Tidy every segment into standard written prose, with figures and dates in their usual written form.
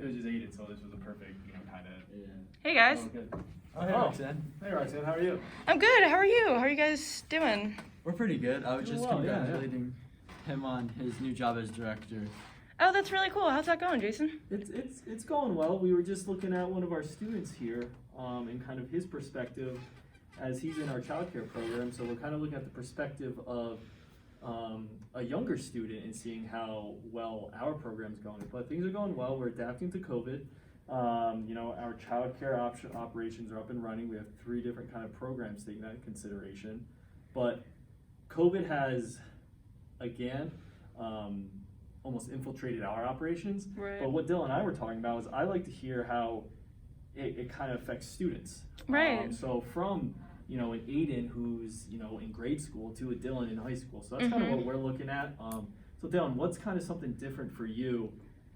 it was just Edel, so this was a perfect, kind of. Yeah. Hey guys. Oh, good. Oh, hey, Roxanne. Hey, Roxanne, how are you? I'm good. How are you? How are you guys doing? We're pretty good. I was just Well, yeah, congratulating him on his new job as director. Oh, that's really cool. How's that going, Jason? It's going well. We were just looking at one of our students here, and kind of his perspective as he's in our childcare program. So we're kind of looking at the perspective of a younger student and seeing how well our program's going. But things are going well. We're adapting to COVID. Our childcare operations are up and running. We have 3 different kind of programs taking that in consideration. But COVID has, again, almost infiltrated our operations. Right. But what Dillon and I were talking about is I like to hear how it kind of affects students. Right. So from, an Aiden who's, in grade school to a Dillon in high school. So that's kind of what we're looking at. So Dillon, what's kind of something different for you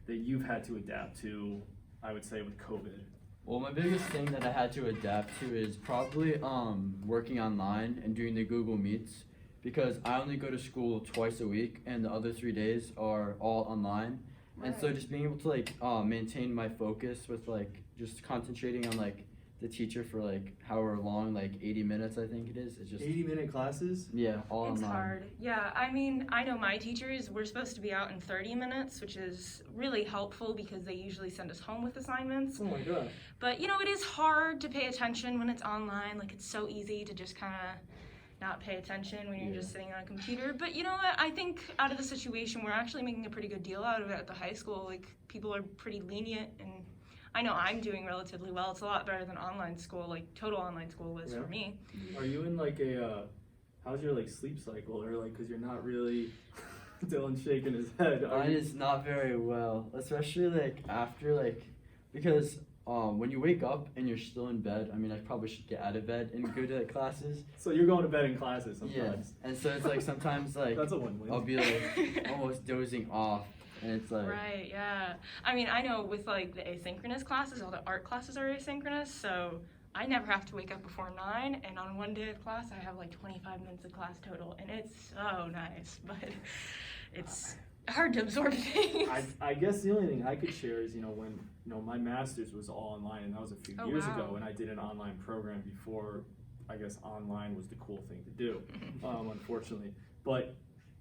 that you've had to adapt to, I would say, with COVID? Well, my biggest thing that I had to adapt to is probably working online and doing the Google Meets, because I only go to school twice a week and the other 3 days are all online. And so just being able to maintain my focus with just concentrating on the teacher for however long, 80 minutes I think it is. It's just 80-minute classes? Yeah, all It's online. hard. Yeah, I mean, I know my teachers, we're supposed to be out in 30 minutes, which is really helpful because they usually send us home with assignments. Oh my gosh. But, it is hard to pay attention when it's online. It's so easy to just kind of not pay attention when you're just sitting on a computer. But you know what? I think out of the situation, we're actually making a pretty good deal out of it at the high school. People are pretty lenient, and I know I'm doing relatively well. It's a lot better than online school, total online school was for me. Are you in how's your sleep cycle, or because you're not really Dillon's shaking his head. Mine is not very well, especially after because when you wake up and you're still in bed, I mean I probably should get out of bed and go to classes. So you're going to bed in classes sometimes. Yeah, and so it's sometimes that's a win-win. I'll be almost dozing off, and it's Right, yeah. I mean, I know with the asynchronous classes, all the art classes are asynchronous, so I never have to wake up before 9, and on one day of class I have 25 minutes of class total, and it's so nice, but it's hard to absorb things. I guess the only thing I could share is, when my master's was all online, and that was a few years ago, and I did an online program before, I guess online was the cool thing to do, unfortunately. But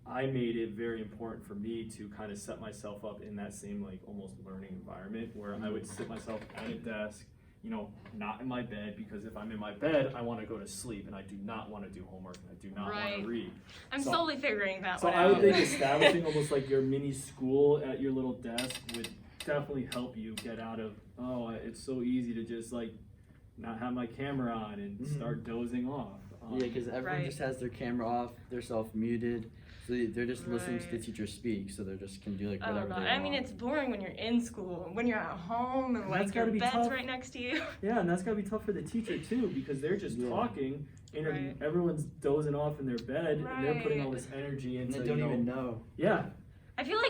I made it very important for me to kind of set myself up in that same almost learning environment where I would sit myself at a desk, not in my bed, because if I'm in my bed, I want to go to sleep, and I do not want to do homework, and I do not want to read. I'm slowly figuring that one out. So I would think establishing almost your mini school at your little desk would definitely help you get out of, it's so easy to just not have my camera on and start dozing off. Yeah, because everyone just has their camera off, they're self-muted. So they're just listening to the teacher speak, so they just can do whatever they want. I mean, it's boring when you're in school, when you're at home, and your bed's right next to you. Yeah, and that's gotta be tough for the teacher too, because they're just talking, and everyone's dozing off in their bed, and they're putting all this energy into. And they don't even know. Yeah. I feel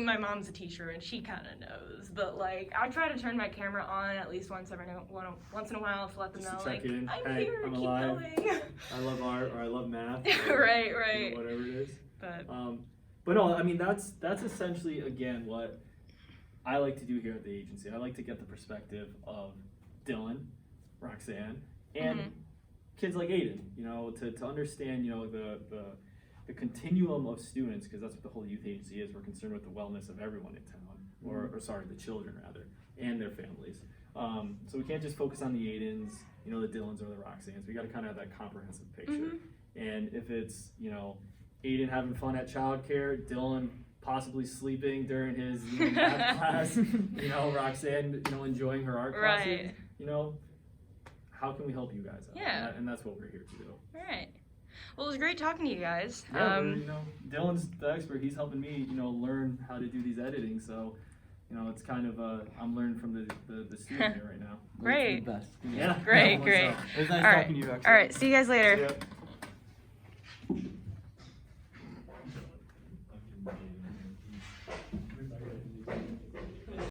my mom's a teacher, and she kind of knows, but I try to turn my camera on at least once in a while to let them know, check in. I'm hey, here, I'm keep alive. going. I love art, or I love math. Or, right. Whatever it is. But no, I mean that's essentially again what I like to do here at the agency. I like to get the perspective of Dillon, Roxanne, and kids like Aiden. To understand the continuum of students, because that's what the whole youth agency is. We're concerned with the wellness of everyone in town, or sorry, the children rather, and their families. So we can't just focus on the Aidens, the Dillons or the Roxannes. We got to kind of have that comprehensive picture. And if it's Aiden having fun at childcare, Dillon possibly sleeping during his math class, Roxanne enjoying her art classes, how can we help you guys out? Yeah. And that's what we're here to do. All right. Well, it was great talking to you guys. Yeah, Dillon's the expert. He's helping me, learn how to do these editing. So, it's kind of I'm learning from the student here right now. Great. The best. Yeah. Great. It was nice All talking to you, Roxanne. All right. See you guys later. Yeah.